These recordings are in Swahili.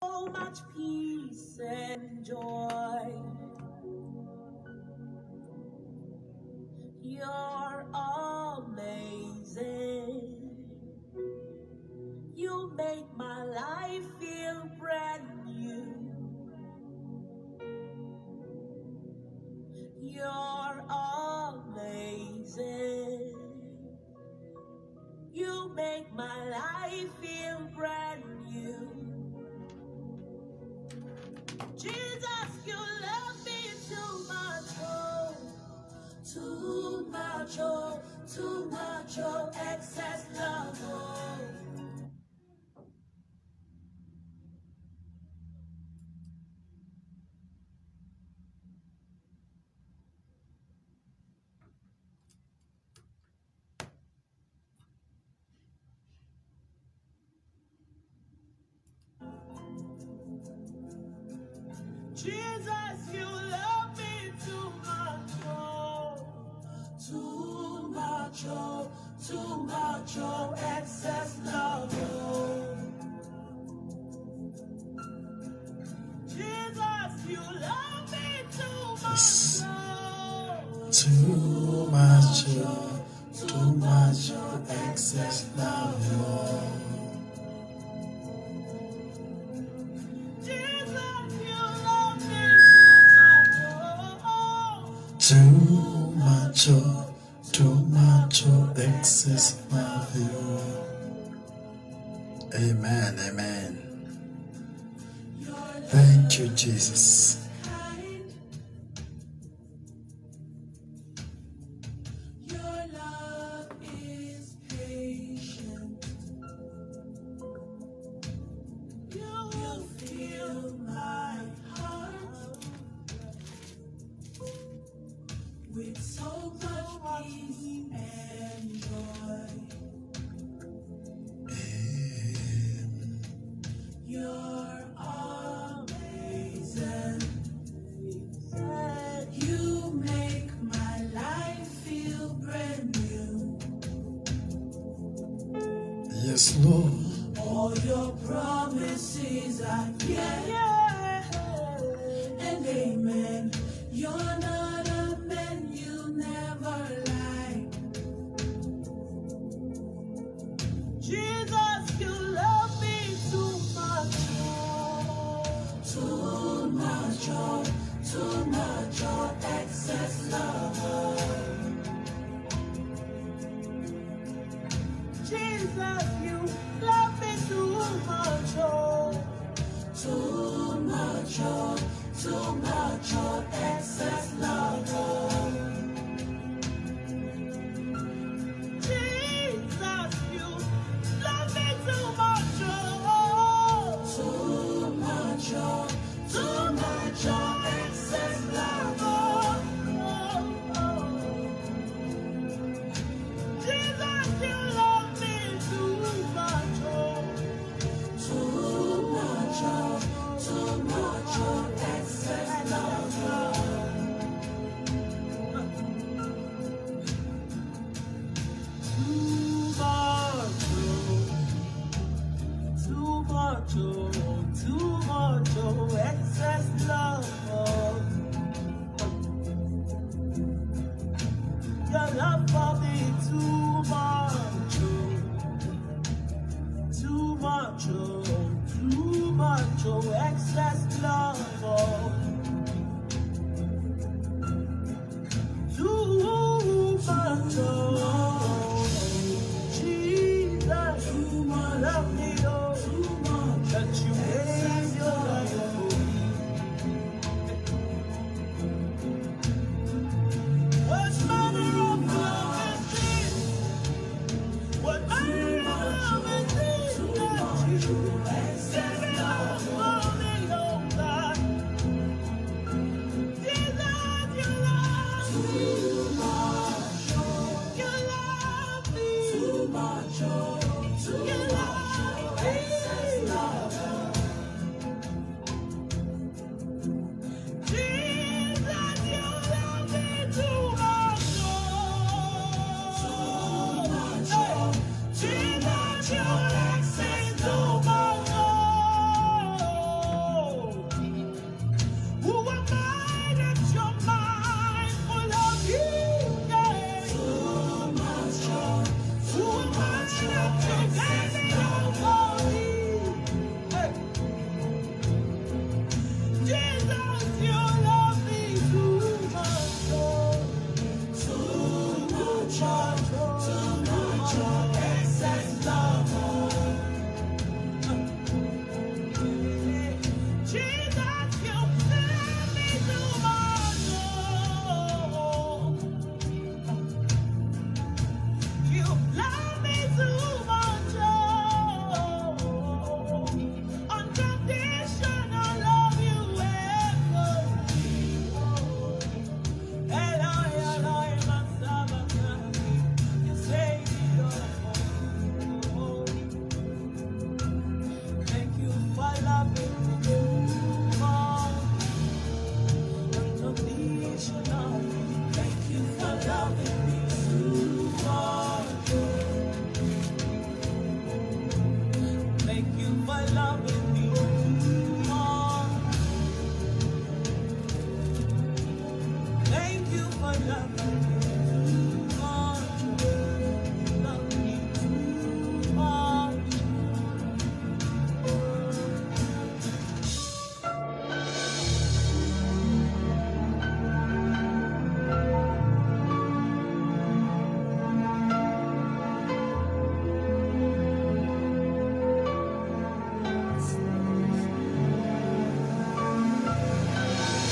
So much peace and joy. You're amazing. You make my life feel brand new. You're amazing. You make my life feel brand new. Jesus, you love me too much, oh, too much, oh, too much, oh, excess love, oh. Jesus, you love me too much, oh, too much, oh, too much, oh, excess love, oh. Jesus, you love me too much, oh, too much, oh, too much, oh, excess love, oh. Too much, oh, too much, oh, excess love you. Amen, amen. Thank you, Jesus. Your love is patient. You fill my heart with so much peace and joy. You're amazing. You make my life feel brand new. Yes, Lord. All your promises are yes and amen. You're not a man, you never lie. Jesus, you love me too much, oh, too much, oh, too much, oh, excess love, oh. Jesus, you love me too much, oh, too much, oh, too much, oh, excess love, oh. Jesus, you love me too much, oh, too much, oh, too much, oh, excess love, oh, oh. Jesus, you love me too much, oh, too much, oh, too much, oh, excess love, oh. Too much, oh, too much, oh, excess love, oh. Your love for me too much, oh, too much, oh, too much, oh, excess love, oh. Too much, oh, Jesus, too much, love me, oh, too much, that you gave your life for me. What manner of love is this? What manner of love is this that you gave your love for me, oh God?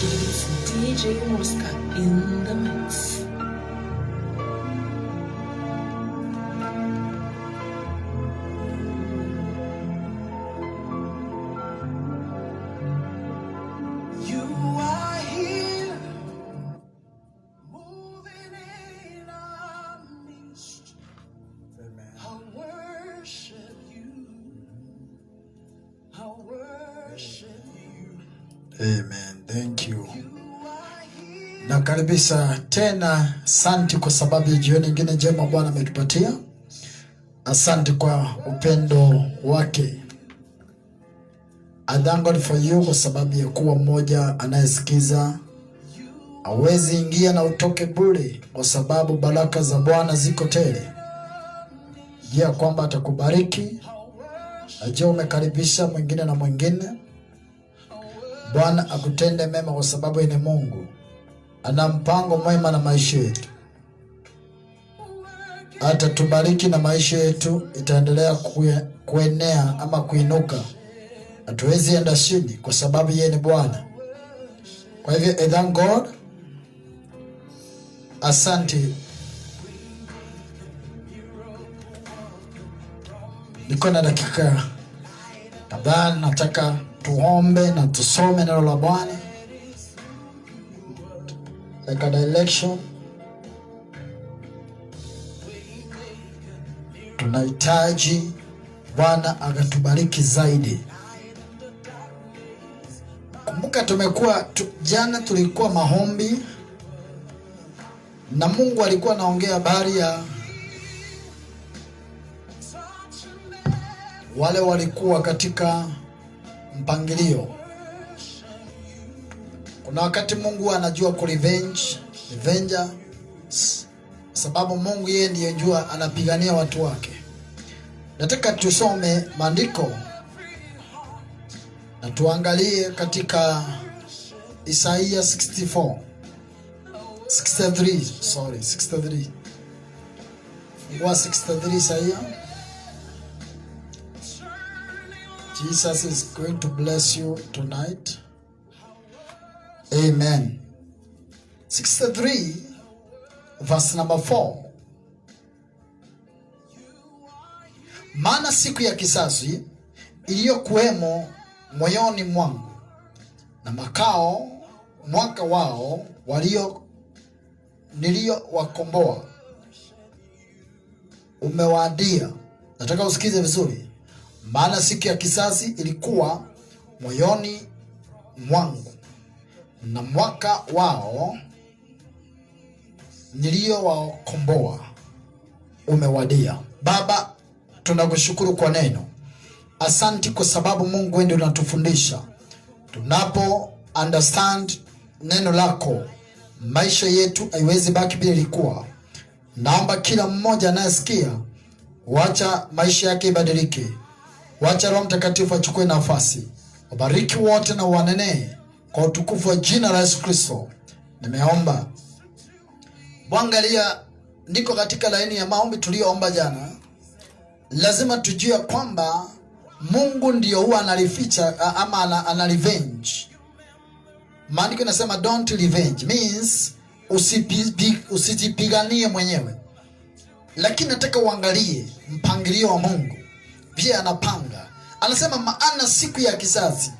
It's DJ Mosca in the mix. Amen. Thank you. Nakaribisha tena. Asante kwa sababu ya jioni nyingine njema Bwana ametupatia. Asante kwa upendo wake. I thank God for you kwa sababu ya kuwa mmoja anayesikiza. Hawezi ingia na utoke bure kwa sababu baraka za Bwana ziko tele. Jia kwamba atakubariki. Najua umekaribisha mwingine na mwingine. Bwana akutende mema kwa sababu ni Mungu. Ana mpango mwema na maisha yetu. Atatubariki na maisha yetu itaendelea kuenea ama kuinuka. Hatuwezi enda chini kwa sababu yeye ni Bwana. Kwa hivyo thank God. Asante. Niko na dakika kadhaa nataka tuombe na tusome neno la Bwana. Like a direction. Tunahitaji Bwana akatubariki zaidi. Kumbuka jana tulikuwa maombi na Mungu alikuwa anaongea habari ya wale walikuwa katika mpangilio. Kuna wakati Mungu anajua revenger, sababu Mungu yeye ndiye anajua anapigania watu wake. Nataka tusome maandiko na tuangalie katika Isaiah 63. Fungua 63 Isaiah. Jesus is going to bless you tonight. Amen. 63 verse number 4. Maana siku ya kisasi iliyokuwemo moyoni mwangu na makao mwaka wao niliowakomboa umewadia. Nataka usikize vizuri. Maana siku ya kisasi ilikuwa moyoni mwangu na mwaka wao niliowakomboa umewadia. Baba, tunakushukuru kwa neno. Asante kwa sababu Mungu ndiye unatufundisha. Tunapo understand neno lako, maisha yetu haiwezi baki bila ilikuwa. Naomba kila mmoja anayesikia, wacha maisha yake ibadilike. Wacha Roho Mtakatifu achukue nafasi. Wabariki wote na wanenee kwa utukufu wa jina la Yesu Kristo. Nimeomba. Bwangalia, ndiko katika laini ya maombi tuliyoomba jana. Lazima tujue kwamba Mungu ndio huwa analificha ama ana revenge. Maandiko inasema don't revenge, means usijipiganie mwenyewe. Lakini nataka uangalie mpangilio wa Mungu. Pia anapanga. Anasema maana siku ya kisasi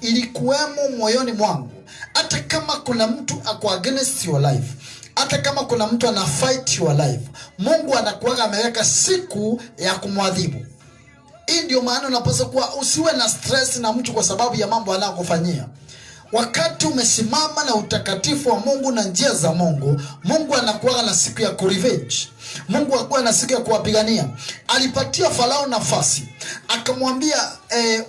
ilikuwemo moyoni mwangu. Hata kama kuna mtu ako against your life, hata kama kuna mtu ana fight your life, Mungu anakuwa ameweka siku ya kumwadhibu. Hii ndio maana unapaswa kuwa usiwe na stress na mtu kwa sababu ya mambo anayokufanyia. Wakati umesimama na utakatifu wa Mungu na njia za Mungu, Mungu anakuwa na siku ya kurevenge. Mungu anakuwa na siku ya kuwapigania. Alipatia Farao nafasi. Akamwambia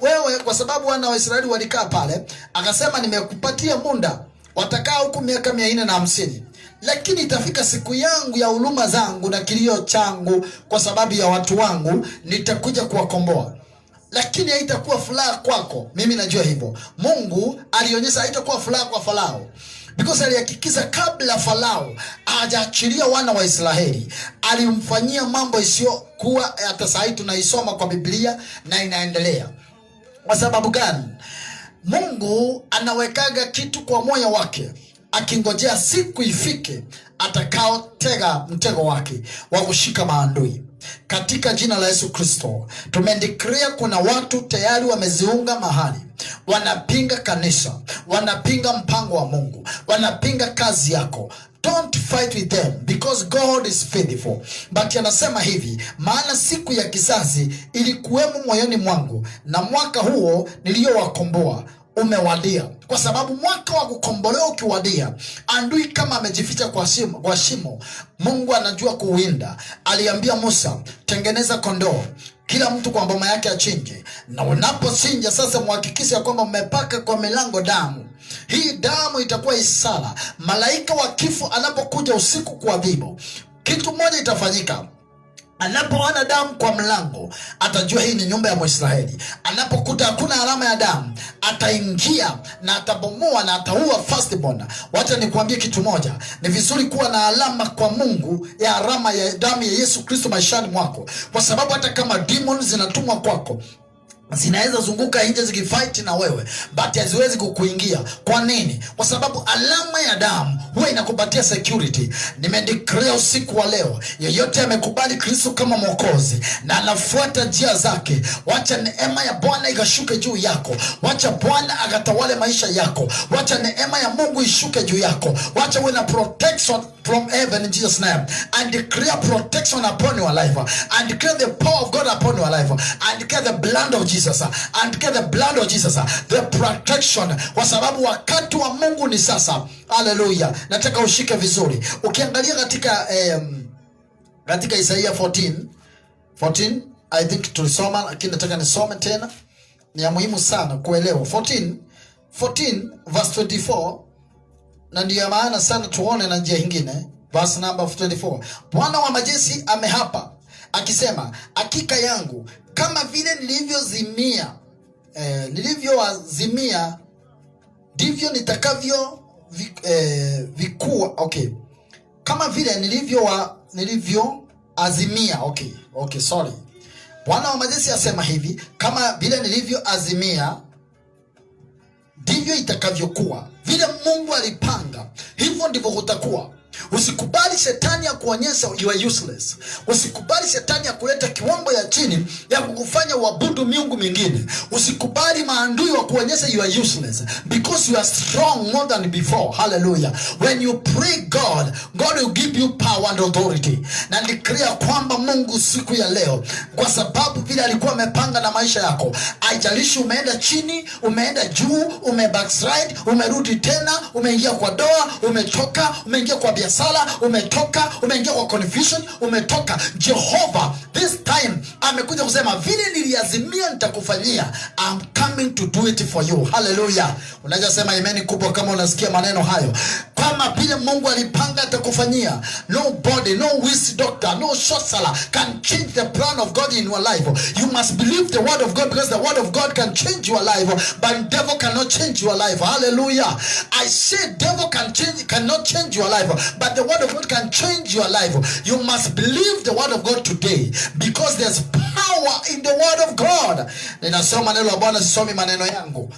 wewe, kwa sababu wana wa Israeli walikaa pale, akasema nimekupatia muda, watakaa huku miaka 450. Lakini itafika siku yangu ya huruma zangu na kilio changu kwa sababu ya watu wangu, nitakuja kuwakomboa. Lakini haitakuwa furaha kwako. Mimi najua hivyo. Mungu alionyesha haitakuwa furaha kwa Farao, because alihakikisha kabla Farao hajaachilia wana wa Israeli, alimfanyia mambo isiyokuwa hata sasa tunaisoma kwa Biblia na inaendelea. Kwa sababu gani? Mungu anawekaga kitu kwa moyo wake, akingojea siku ifike atakaotega mtego wake wa kushika maadui. Katika jina la Yesu Kristo tumedeclare kuna watu tayari wameziunga mahali, wanapinga kanisa, wanapinga mpango wa Mungu, wanapinga kazi yako. Don't fight with them because God is faithful. But anasema hivi, maana siku ya kizazi ilikuwemo moyoni mwangu, na mwaka huo niliyowakomboa umewadia. Kwa sababu mwaka wa kukombolewa ukiwadia, adui kama amejificha kwa shimo, Mungu anajua kuwinda. Aliambia Musa, tengeneza kondoo, kila mtu kwa mboma yake achinje, na unapochinja sasa muhakikishe ya kwamba mmepaka kwa milango damu. Hii damu itakuwa isara. Malaika wa kifo anapokuja usiku kuadhibu, kitu moja itafanyika. Anapoona damu kwa mlango, atajua hii ni nyumba ya Mwisraeli. Anapokuta hakuna alama ya damu, ataingia na atabomoa na ataua firstborn. Wacha nikuambie kitu moja, ni vizuri kuwa na alama kwa Mungu, ya alama ya damu ya Yesu Kristo maishani mwako, kwa sababu hata kama demons zinatumwa kwako, zinaweza zunguka nje zikifight na wewe, but haziwezi kukuingia. Kwa nini? Kwa sababu alama ya damu huwa inakupatia security. Nimedeclare usiku wa leo, yeyote amekubali Kristo kama Mwokozi na anafuata njia zake, wacha neema ya Bwana ikashuke juu yako. Wacha Bwana akatawale maisha yako. Wacha neema ya Mungu ishuke juu yako. Wacha uwe na protection from heaven in Jesus' name. And declare protection upon your life. And declare the power of God upon your life. And declare the blood of Jesus. And declare the blood of Jesus. The protection. Kwa sababu wakati wa Mungu ni sasa. Hallelujah. Nataka ushike vizuri. Ukiangalia katika Isaiah 14 I think tulisoma, lakini nataka nisome tena. Ni ya muhimu sana kuelewa. 14 verse 24. Na ndiyo maana sana tuone na njia nyingine. Verse number 24. Bwana wa majeshi amehapa akisema, hakika yangu kama vile nilivyowazimia ndivyo nitakavyo vikua. Okay, kama vile nilivyoazimia. Okay, sorry. Bwana wa majeshi asema hivi, kama vile nilivyoazimia ndivyo itakavyokuwa. Vile Mungu alipanga, hivyo ndivyo kutakuwa. Usikubali shetani ya kuonyesha you are useless. Usikubali shetani ya kuleta kiwango ya chini ya kukufanya uabudu miungu mingine. Usikubali maandui wa kuonyesha you are useless, because you are strong more than before. Hallelujah. When you pray God will give you power and authority. Na declare kwamba Mungu siku ya leo, kwa sababu vile alikuwa amepanga na maisha yako, haijalishi umeenda chini, umeenda juu, umebackslide, umerudi tena, umeingia kwa doa, umetoka, umeingia kwa biashara, umetoka, umeingia kwa confusion, umetoka. Jehova this time amekuja kusema, vile niliazimia nitakufanyia. I'm coming to do it for you. Hallelujah. Unaweza sema amen kubwa kama unasikia maneno hayo. Kama vile Mungu alipanga atakufanyia. Nobody, no witch doctor, no sorcerer can change the plan of God in your life. You must believe the word of God, because the word of God can change your life, but the devil cannot change your life. Hallelujah. I say devil cannot change your life, but the word of God can change your life. You must believe the word of God today, because there's power in the word of God. Ninasoma neno la Bwana, sisomi maneno yangu.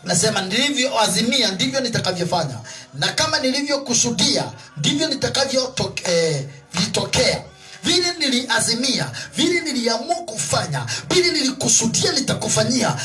Nasema nilivyoazimia ndivyo nitakavyofanya, na kama nilivyokusudia ndivyo vitokea. Vile niliazimia, vile niliamua kufanya, vile nilikusudia nitakufanyia,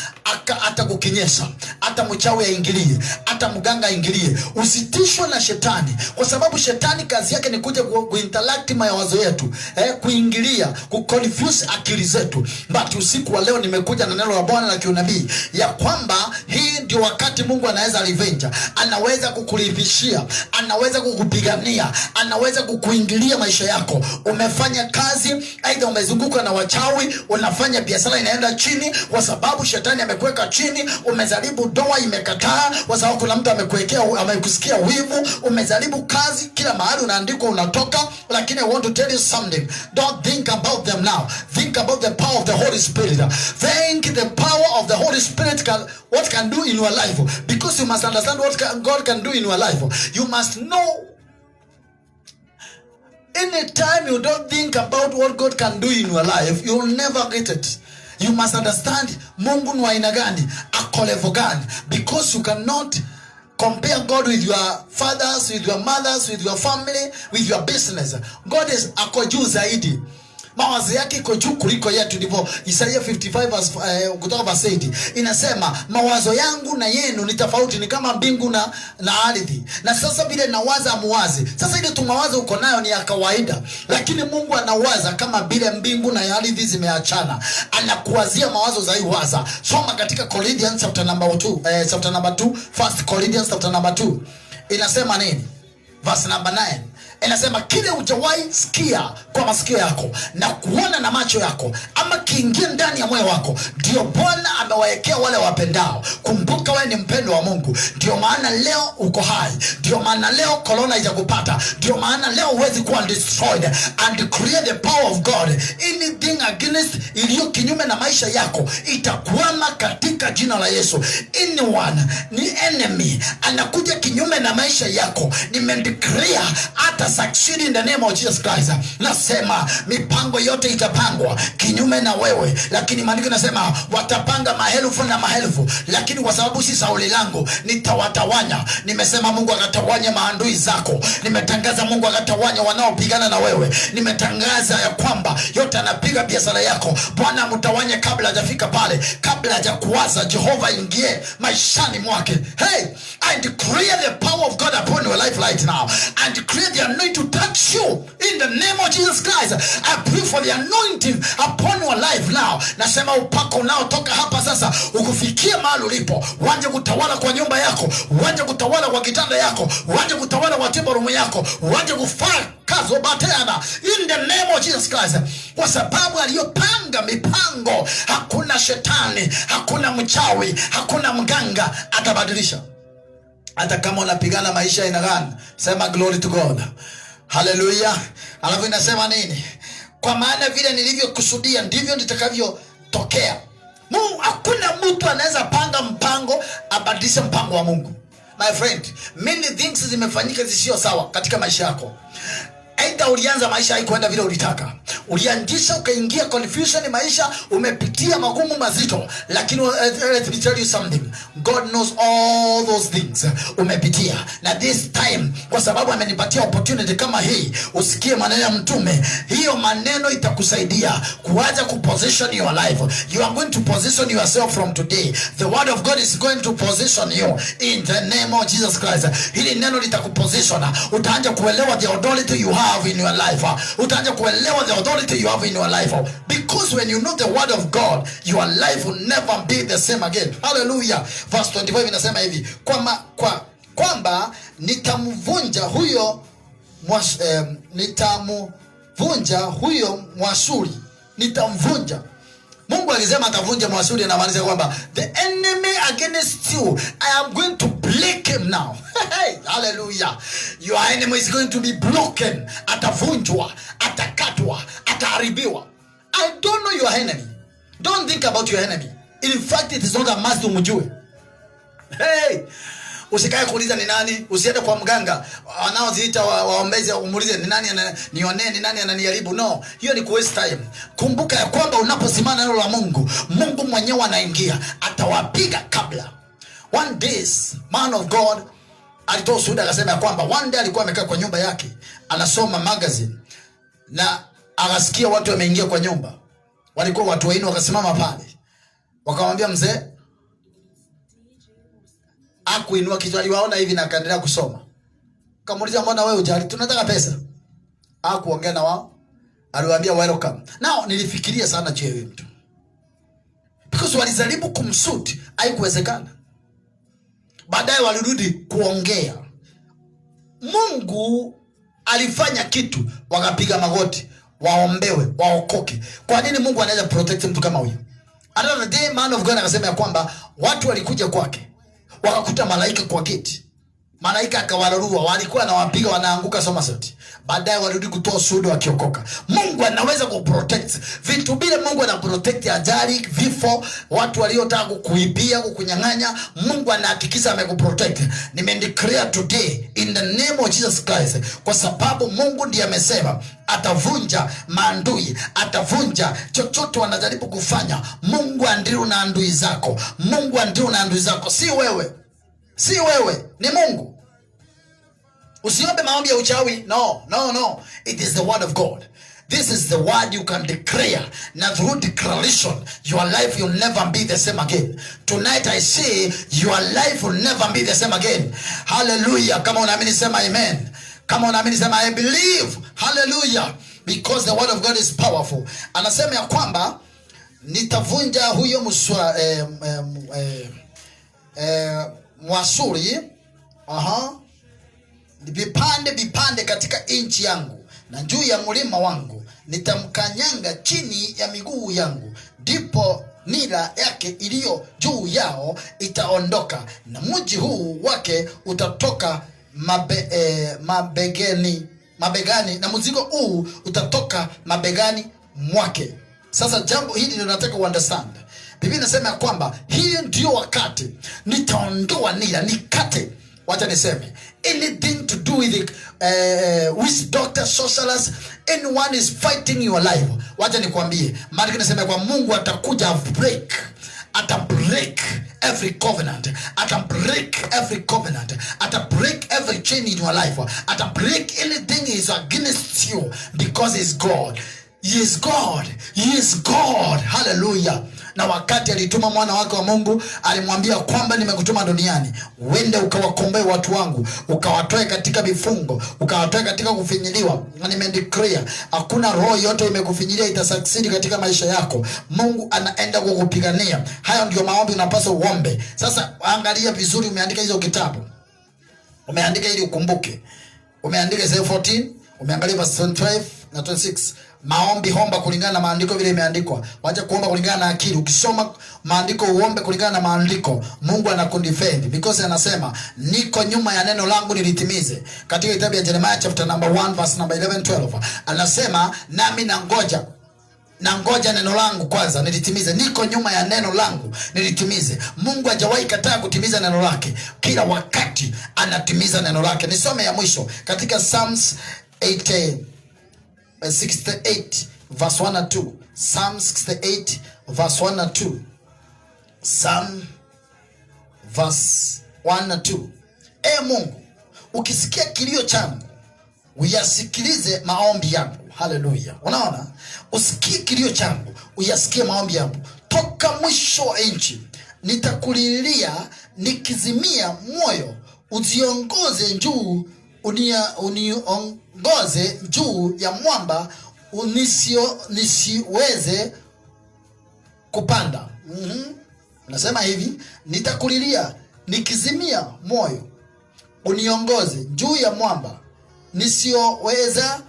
atakukinyesha. Hata mchawi aingilie, hata mganga aingilie. Usitishwe na shetani, kwa sababu shetani kazi yake ni kuja kuinteract mawazo yetu, kuingilia, kuconfuse akili zetu. But usiku wa leo nimekuja na neno la Bwana la kiunabii ya kwamba hii ndio wakati Mungu anaweza revenge. Anaweza kukulipishia, anaweza kukupigania, anaweza kukuingilia maisha yako. Umefanya kazi, aidha umezunguka na wachawi, unafanya biashara inaenda chini kwa sababu shetani amekuweka chini. Umezaribu doa, imekataa kwa sababu kuna mtu amekusikia wivu. Umezaribu kazi, kila mahali unaandikwa unatoka. Lakini I want to tell you something. Don't think about them now. Think about the power of the Holy Spirit. Think the power of the Holy Spirit what can do in your life, because you must understand what God can do in your life. You must know. Anytime you don't think about what God can do in your life, you will never get it. You must understand Mungu ni wa aina gani. ako level gani, because you cannot compare God with your fathers, with your mothers, with your family, with your business. God is ako juu zaidi. Mawazo yake iko juu kuliko yetu. Ndivyo Isaiah 55 kutoka verse 8 inasema, mawazo yangu na yenu ni tofauti, ni kama mbingu na ardhi. Na sasa vile nawaza muwazi. Sasa ile tumawazo uko nayo ni ya kawaida, lakini Mungu anawaza kama vile mbingu na ardhi zimeachana. Anakuwazia mawazo za waza. Soma katika Corinthians chapter number 2, chapter number 2, First Corinthians chapter number 2. Inasema nini? Verse number 9. Inasema, kile hujawahi sikia kwa masikio yako na kuona na macho yako, ama kiingie ndani ya moyo wako, ndio Bwana amewaekea wale wapendao. Kumbuka wewe ni mpendo wa Mungu. Ndio maana leo uko hai. Ndio maana leo corona haijakupata. Ndio maana leo huwezi kuwa destroyed and create the power of God. Anything against, iliyo kinyume na maisha yako, itakwama katika jina la Yesu. Anyone ni enemy anakuja kinyume na maisha yako, nimendeclare hata succeed in the name of Jesus Christ. Nasema mipango yote itapangwa kinyume na wewe, lakini maandiko nasema watapanga maelfu na maelfu, lakini kwa sababu si sauli langu nitawatawanya. Nimesema Mungu akatawanya maadui zako. Nimetangaza Mungu akatawanya wanaopigana na wewe. Nimetangaza ya kwamba yote anapiga biashara yako, Bwana mtawanye kabla hajafika pale, kabla hajakuwaza. Jehova ingie maishani mwake. Hey, I declare the power of God upon your life right now. And declare the anointing to touch you in the name of Jesus Christ. I pray for the anointing upon your life now. Nasema upako unaotoka hapa sasa ukufikia mahali ulipo. Uanze kutawala kwa nyumba yako, uanze kutawala kwa kitanda yako, uanze kutawala kwa table room yako, uanze kufanya kazo bateana in the name of Jesus Christ. Kwa sababu aliyopanga mipango, hakuna shetani, hakuna mchawi, hakuna mganga atabadilisha. Hata kama unapigana maisha ina gani, sema glory to God. Hallelujah. Alafu inasema nini? Kwa maana vile nilivyokusudia ndivyo nitakavyotokea. Mungu, hakuna mtu anaweza panga mpango abadilishe mpango wa Mungu. My friend, many things zimefanyika zisio sawa katika maisha yako. Aidha ulianza maisha haikuenda vile ulitaka. Ulianzisha ukaingia confusion, maisha umepitia magumu mazito, lakini let me tell you something. God knows all those things umepitia. Na this time, kwa sababu amenipatia opportunity kama hii, usikie maneno ya mtume. Hiyo maneno itakusaidia kuanza kuposition your life. You are going to position yourself from today. The word of God is going to position you in the name of Jesus Christ. Hili neno litakuposition. Utaanza kuelewa the authority you have in your life. Utaanza kuelewa the authority you have in your life. Because when you know the word of God, your life will never be the same again. Hallelujah. Verse 25 inasema hivi, kwamba nitamvunja huyo Mwashuri. Nitamvunja. Mungu alisema atavunja Mwashuri, anamaanisha kwamba the enemy against you, I am going to break him now. Hey, hallelujah. Your enemy is going to be broken. Atavunjwa, atakatwa, ataharibiwa. I don't know your enemy. Don't think about your enemy. In fact, it is not a must umjue. Hey, usikae kuuliza ni nani, usiende kwa mganga wanaoziita waombezi umuulize ni nani nione ni nani ananiharibu. No, hiyo ni waste time. Kumbuka ya kwamba unaposimama neno la Mungu, Mungu mwenyewe anaingia, atawapiga kabla. One day, man of God alitoa ushuhuda akasema ya kwamba one day alikuwa amekaa kwa nyumba yake anasoma magazine, na akasikia watu wameingia kwa nyumba. Walikuwa watu waini, wakasimama pale. Wakamwambia mzee, akuinua kichwa, aliwaona hivi na akaendelea kusoma. Kamuuliza, mbona wewe hujali? Tunataka pesa. Hakuongea na wao. Aliwaambia welcome. Now nilifikiria sana je, huyu mtu, because walijaribu kumsuit, haikuwezekana. Baadaye walirudi kuongea. Mungu alifanya kitu, wakapiga magoti, waombewe, waokoke. Kwa nini Mungu anaweza protect mtu kama huyu? Another day, man of God akasema ya kwamba watu walikuja kwake, wakakuta malaika kwa kiti. malaika akawararua, walikuwa anawapiga wanaanguka Somerset, baadaye warudi kutoa ushuhuda wakiokoka. Mungu anaweza kuprotect vitu bila. Mungu ana protect ajali, vifo, watu waliotaka kukuibia, kukunyang'anya. Mungu anahakikisha amekuprotect. Nimedeclare today in the name of Jesus Christ, kwa sababu Mungu ndiye amesema atavunja maandui, atavunja chochote wanajaribu kufanya. Mungu andiru na andui zako, Mungu andiru na andui zako, si wewe, si wewe, ni Mungu. Usiombe maombi ya uchawi. No. It is the word of God. This is the word you can declare. Now through declaration, your life will never be the same again. Tonight I say, your life will never be the same again. Hallelujah. Kama unaamini sema amen. Kama unaamini sema I believe. Hallelujah. Because the word of God is powerful. Anasema ya kwamba nitavunja huyo Mwasuri vipande katika inchi yangu, na juu ya mlima wangu nitamkanyanga chini ya miguu yangu, ndipo nira yake iliyo juu yao itaondoka, na mji huu wake utatoka mabegani, na mzigo huu utatoka mabegani mwake. Sasa jambo hili ninataka understand. Biblia inasema ya kwamba hii ndio wakati nitaondoa nira, nikate. Wacha niseme, anything to do with witch doctor, socialist, anyone is fighting your life. Wacha nikwambie, maana nasema kwa Mungu atakuja break, break every covenant, break every covenant, break every chain in your life, break anything is against you, because he's God. He is God. He is God. Hallelujah. Na wakati alituma mwana wake wa Mungu, alimwambia kwamba nimekutuma duniani uende ukawakomboe watu wangu, ukawatoe katika vifungo, ukawatoe katika kufinyiliwa. Na nimedeclare hakuna roho yote imekufinyilia itasucceed katika maisha yako. Mungu anaenda kukupigania. Hayo ndio maombi unapaswa uombe. Sasa angalia vizuri, umeandika hizo kitabu, umeandika ili ukumbuke. Umeandika Isaiah 14, umeangalia verse 25 na 26. Maombi homba kulingana na maandiko vile imeandikwa. Wacha kuomba kulingana na akili. Ukisoma maandiko uombe kulingana na maandiko, Mungu anakundefend, because anasema niko nyuma ya neno langu nilitimize. Katika kitabu ya Jeremiah chapter number 1 verse number 11-12 anasema nami nangoja neno langu kwanza nilitimize. Niko nyuma ya neno langu nilitimize. Mungu hajawahi kataa kutimiza neno lake. Kila wakati anatimiza neno lake. Nisome ya mwisho katika Psalms 68 verse 1 and 2. Psalm 68 verse 1 and 2. Psalm verse 1 and 2. Mungu, ukisikia kilio changu, uyasikilize maombi yangu. Hallelujah. Unaona? Usikie kilio changu, uyasikie maombi yangu. Toka mwisho wa nchi nitakulilia nikizimia moyo, uziongoze juu, uniongoze juu ya mwamba nisiweze kupanda. Nasema hivi, nitakulilia nikizimia moyo, uniongoze juu ya mwamba nisioweza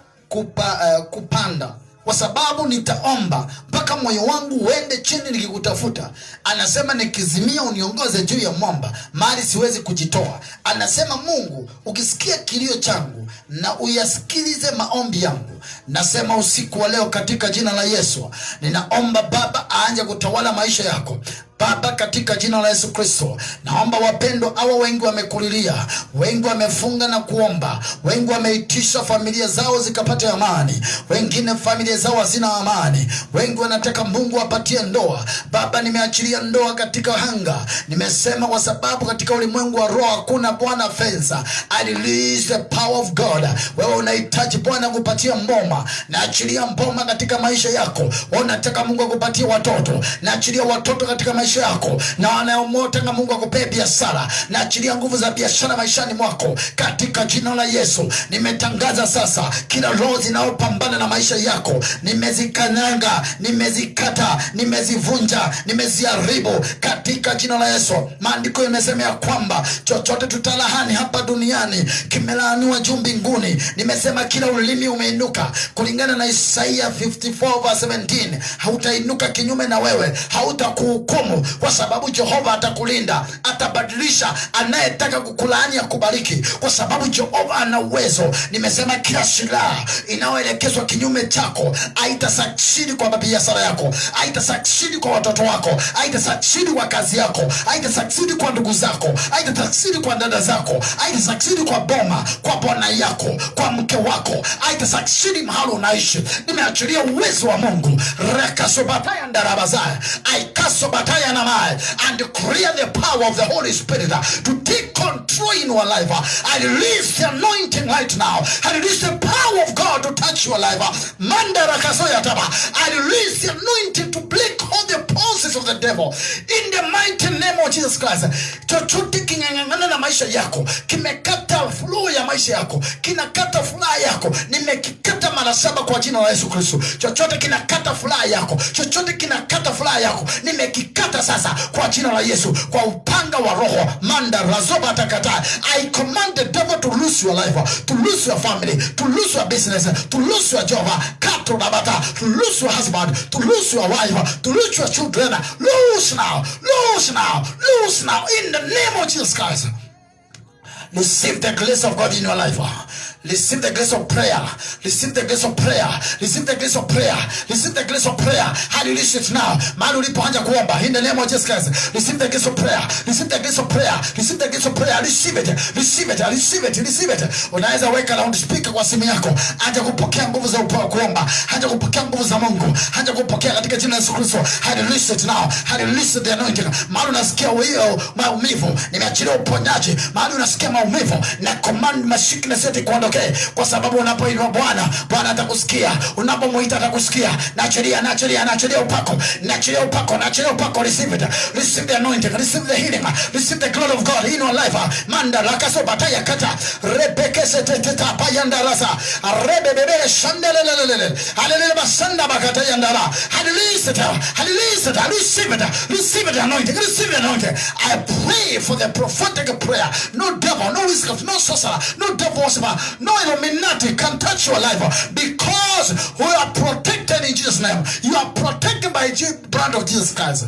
kupanda, kwa sababu nitaomba mpaka moyo wangu uende chini nikikutafuta. Anasema nikizimia uniongoze juu ya mwamba, mahali siwezi kujitoa. Anasema Mungu, ukisikia kilio changu na uyasikilize maombi yangu. Nasema usiku wa leo katika jina la Yesu, ninaomba Baba aanje kutawala maisha yako. Baba, katika jina la Yesu Kristo, naomba wapendwa hawa wengi wamekulilia, wengi wamefunga na kuomba, wengi wameitisha familia zao zikapate amani, wengine familia zao hazina amani, wengi wanataka Mungu apatie ndoa. Baba, nimeachilia ndoa katika anga. Nimesema kwa sababu katika ulimwengu wa roho hakuna Bwana fensa. I release the power of God. Wewe unahitaji Bwana kupatia mboma, naachilia mboma katika maisha yako. Unataka Mungu akupatie watoto, naachilia watoto katika maisha yako. Na wanaomotaka Mungu akupee biashara, naachilia nguvu za biashara maishani mwako katika jina la Yesu. Nimetangaza sasa, kila roho zinazopambana na maisha yako nimezikanyanga, nimezikata, nimezivunja, nimeziharibu katika jina la Yesu. Maandiko yamesema kwamba chochote tutalahani hapa duniani kimelaaniwa juu mbinguni. Nimesema kila ulimi umeinuka kulingana na Isaiah 54 verse 17, hautainuka kinyume na wewe, hautakuhukumu. ngumu, kwa sababu Jehova atakulinda, atabadilisha anayetaka kukulaani akubariki, kwa sababu Jehova ana uwezo. Nimesema kila silaha inayoelekezwa kinyume chako haitasucceed kwa biashara yako, haitasucceed kwa watoto wako, haitasucceed kwa kazi yako, haitasucceed kwa ndugu zako, haitasucceed kwa dada zako, haitasucceed kwa boma, kwa bwana yako, kwa mke wako, haitasucceed mahali unaishi. Nimeachilia uwezo wa Mungu. Rekasobataya ndarabazaya, aikasobataya namai, and clear the power of the Holy Spirit to take control in your life. I release the anointing right now. I release the power of God to touch your life. I release the anointing to break all the pulses of the devil in the mighty name of Jesus Christ. Chochote kingangana na maisha yako, kimekata flow ya maisha yako, kinakata furaha yako, nimekikata mara 7 kwa jina la Yesu Kristo. Chochote kinakata furaha yako, chochote kinakata furaha yako, nimekikata sasa kwa jina la Yesu, kwa upanga wa Roho. Manda razoba takata. I command the devil to lose your life, to lose your family, to lose your business, to lose your job, to lose your husband, to lose your wife, to lose your children. Lose now, lose now, lose now in the name of Jesus Christ. Receive the grace of God in your life. Receive the grace of prayer. Receive the grace of prayer. Receive the grace of prayer. Receive the grace of prayer. How do you receive it now? Mahali ulipoanza kuomba, in the name of Jesus Christ. Receive the grace of prayer. Receive the grace of prayer. Receive the grace of prayer. Receive it. Receive it. Receive it. Receive it. Unaweza weka round speaker kwa simu yako. Anza kupokea nguvu za kuomba. Anza kupokea nguvu za Mungu. Anza kupokea katika jina la Yesu Kristo. I release it now. I release the anointing. Mahali unasikia wewe maumivu, nimeachilia uponyaji. Mahali unasikia maumivu, na command masickness yote kuondoka. Kwa sababu unapoitwa Bwana, Bwana atakusikia. Unapomuita atakusikia. Naachilia upako. Naachilia upako. Receive it. Receive the anointing. Receive the healing. Receive the glory of God in your life. Manda lakaso bataya kata. Repekese teteta payanda rasa. Rebebebe shandelelelele. Halelele basanda bakata yandara. Release it. Release it. Receive it. Receive the anointing. Receive the anointing. I pray for the prophetic prayer. No devil, no witchcraft, no sorcerer, no devil worshiper, no Illuminati can touch your life, because we are protected in Jesus' name. You are protected by the blood of Jesus Christ.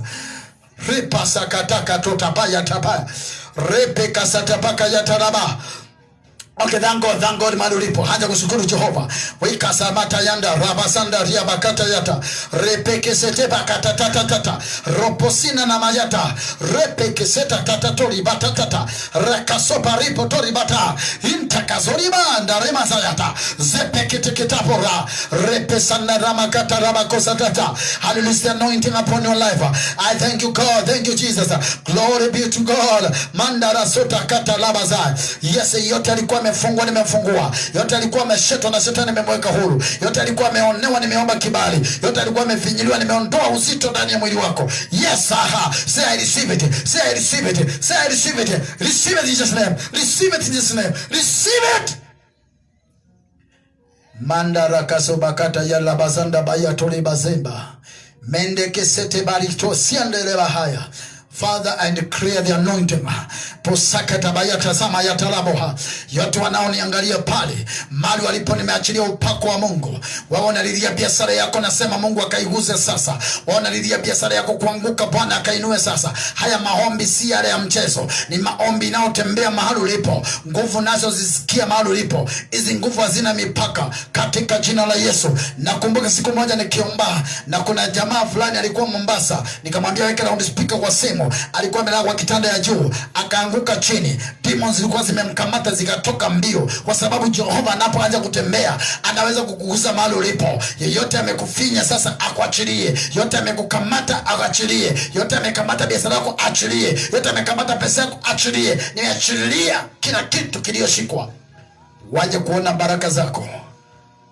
Okay, thank God, mahali ulipo. Haja kushukuru Jehova. Wika samata yanda, rabasanda, riabakata yata. Repeke sete bakata tata. Roposina na mayata. Repeke seta tatatori batatata. Rekasopa ripotori bata. Intakazori banda remasayata. Zepeke teketapora. Repesana ramakata rabakosa tata. Hallelujah, the anointing upon your life. I thank you, God. Thank you, Jesus. Glory be to God. Mandara sota kata labaza. Yes, yote alikuwa amefungwa, nimefungua. Yote alikuwa ameshetwa na shetani, nimemweka huru. Yote alikuwa ameonewa, nimeomba kibali. Yote alikuwa amefinyiliwa, nimeondoa uzito ndani ya mwili wako. Yes, aha. Say I receive it. Say I receive it. Say I receive it. Receive it in Jesus' name. Receive it in Jesus' name. Receive it. Mandara kasobakata yala bazanda baya tole bazemba. Mende kesete barito siandele bahaya. Father, I declare the anointing. Posakata bayata sama yatalaboha. Yote wanaoniangalia pale, mali walipo nimeachilia upako wa Mungu. Wao wanalilia biashara yako, nasema Mungu akaiguze sasa. Wao wanalilia biashara yako kuanguka, Bwana akainue sasa. Haya maombi si yale ya mchezo. Ni maombi yanayotembea mahali ulipo. Nguvu nazo zisikia mahali ulipo. Hizi nguvu hazina mipaka katika jina la Yesu. Nakumbuka siku moja nikiomba, na kuna jamaa fulani alikuwa Mombasa, nikamwambia weka round speaker kwa simu. Alikuwa amelala kwa kitanda ya juu, akaanguka chini. Demons zilikuwa zimemkamata zikatoka mbio, kwa sababu Jehova anapoanza kutembea anaweza kukugusa mahali ulipo. Yeyote amekufinya sasa akuachilie. Yote amekukamata akuachilie. Yote amekamata biashara yako achilie. Yote amekamata pesa yako achilie. Nimeachilia kila kitu kilioshikwa. Waje kuona baraka zako.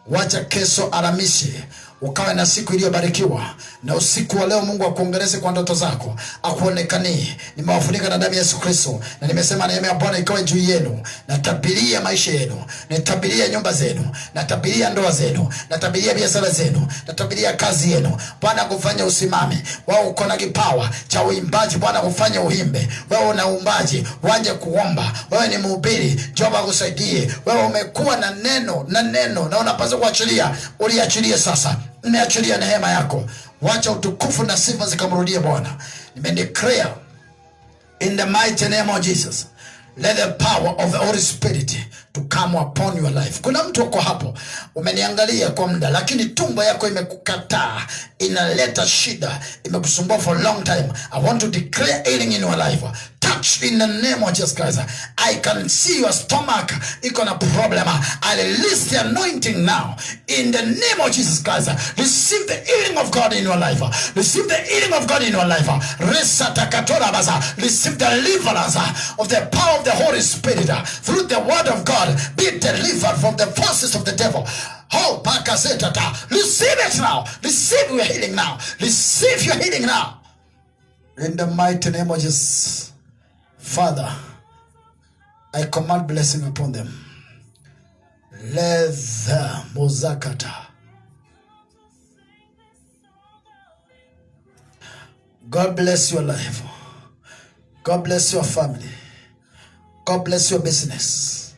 Wacha kesho Alhamisi ukawe na siku iliyobarikiwa, na usiku wa leo Mungu akuongeleze kwa ndoto zako, akuonekanie. Nimewafunika na damu ya Yesu Kristo, na nimesema neema ya Bwana ikawe juu yenu. Natabiria maisha yenu, natabiria nyumba zenu, natabiria ndoa zenu, natabiria biashara zenu, natabiria kazi yenu. Bwana akufanya usimame. Wao uko na kipawa cha uimbaji, Bwana akufanya uimbe. Wewe una uimbaji, waje kuomba. Wewe ni mhubiri, Jehova akusaidie. Wewe umekuwa na neno na unapaswa kuachilia, uliachilie sasa. Nimeachilia neema yako. Wacha utukufu na sifa zikamrudie Bwana. Nimedeclare in the mighty name of Jesus, let the power of the Holy Spirit to come upon your life. Kuna mtu uko hapo, umeniangalia kwa muda, lakini tumbo yako imekukataa, inaleta shida, imekusumbua for a long time. I want to declare healing in your life. Touch in the name of Jesus Christ. I can see your stomach iko na problem. I release the anointing now in the name of Jesus Christ. Receive the healing of God in your life. Receive the healing of God in your life. Receive the deliverance of the power of the Holy Spirit through the word of God. Be delivered from the forces of the devil. Oh, receive it now. Receive your healing now. Receive your healing now. In the mighty name of Jesus. Father, I command blessing upon them. Leza mozakata. God bless your life. God bless your family. God bless your business.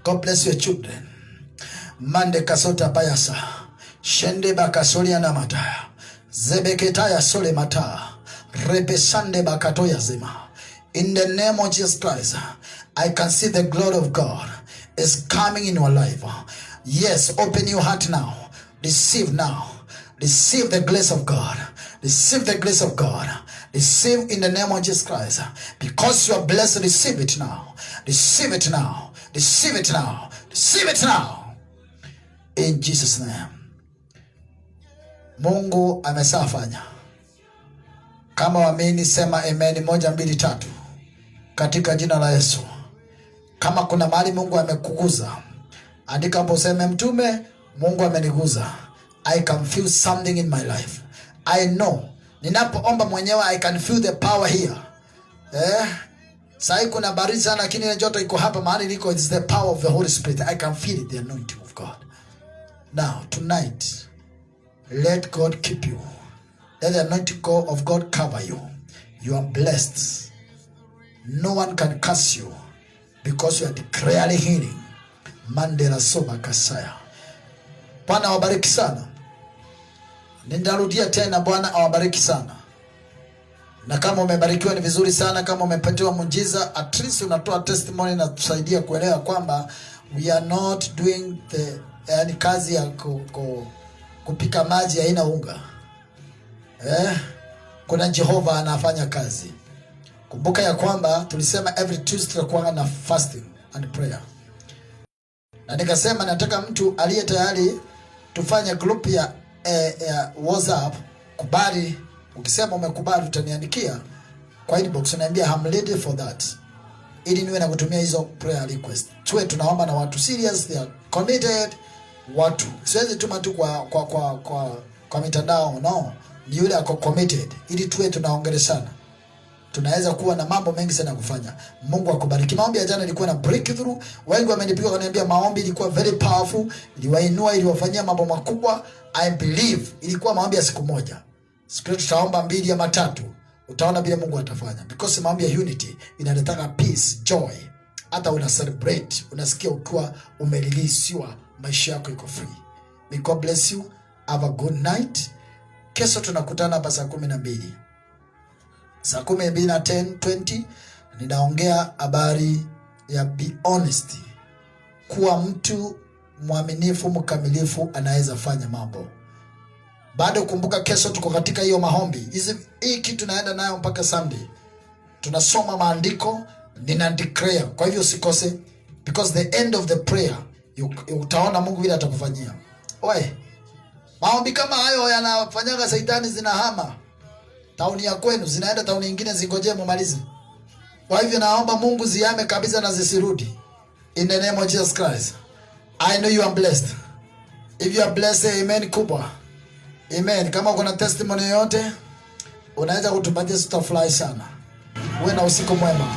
God bless your children. Mande kasota bayasa. Shende bakasolia na mataya. Zebeketaya sole mataya. Repesande bakatoya zema. In the name of Jesus Christ, I can see the glory of God is coming in your life. Yes, open your heart now. Receive now. Receive the grace of God. Receive the grace of God. Receive in the name of Jesus Christ. Because you are blessed, receive it now. Receive it now. Receive it now. Receive it now. In Jesus' name. Mungu amesafanya. Kama waamini sema amen 1 2 3 katika jina la Yesu. Kama kuna mahali Mungu amekuguza, andika hapo useme mtume, Mungu ameniguza. I can feel something in my life. I know. Ninapoomba mwenyewe I can feel the power here. Sai kuna baridi sana lakini ile joto iko hapa mahali niko, it's the power of the Holy Spirit. I can feel it, the anointing of God. Now tonight, let God keep you. Let the anointing of God cover you. You are blessed. No one can curse you because you are declaring healing. Mandela soba kasaya. Bwana awabariki sana. Ninarudia tena, Bwana awabariki sana. Na kama umebarikiwa ni vizuri sana. Kama umepatiwa muujiza, at least unatoa testimony na tusaidia kuelewa kwamba we are not doing the kazi ya kupika maji haina unga. Kuna Jehova anafanya kazi. Kumbuka ya kwamba tulisema every Tuesday tutakuwa na fasting and prayer. Na nikasema nataka mtu aliye tayari tufanye group ya WhatsApp. Kubali, ukisema umekubali utaniandikia kwa inbox, unaniambia I'm ready for that, ili niwe na kutumia hizo prayer request. Tuwe tunaomba na watu serious, they are committed. Watu siwezi tuma tu kwa mitandao, no, ni yule ako committed, ili tuwe tunaongeleshana. Tunaweza kuwa na mambo mengi sana kufanya. Mungu akubariki. Maombi ya jana ilikuwa na breakthrough. Wengi wamenipiga kaniambia maombi ilikuwa very powerful, iliwainua, iliwafanyia mambo makubwa. I believe ilikuwa maombi ya siku moja. Siku tutaomba 2 ama 3. Utaona vile Mungu atafanya. Because maombi ya unity inaleta peace, joy. Hata una celebrate, unasikia ukiwa umereleasiwa, maisha yako iko free. May God bless you. Have a good night. Kesho tunakutana hapa saa 12. Saa 12 na 10:20 ninaongea habari ya be honest. Kuwa mtu mwaminifu, mkamilifu, anaweza fanya mambo. Bado kumbuka kesho tuko katika hiyo maombi. Hii kitu naenda nayo mpaka Sunday. Tunasoma maandiko, nina declare. Kwa hivyo usikose, because the end of the prayer utaona Mungu vile atakufanyia. Oe. Maombi kama hayo yanafanyaga Saitani zinahama tauni ya kwenu, zinaenda tauni nyingine, zingoje mumalize. Kwa hivyo naomba Mungu zihame kabisa na zisirudi. In the name of Jesus Christ. I know you are blessed. If you are blessed, amen kubwa. Amen. Kama uko na testimony yote, unaweza kutupatia, tutafurahi sana. Uwe na usiku mwema.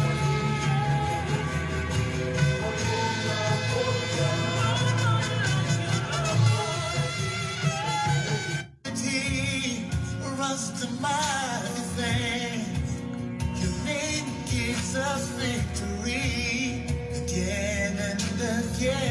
Victory again and again.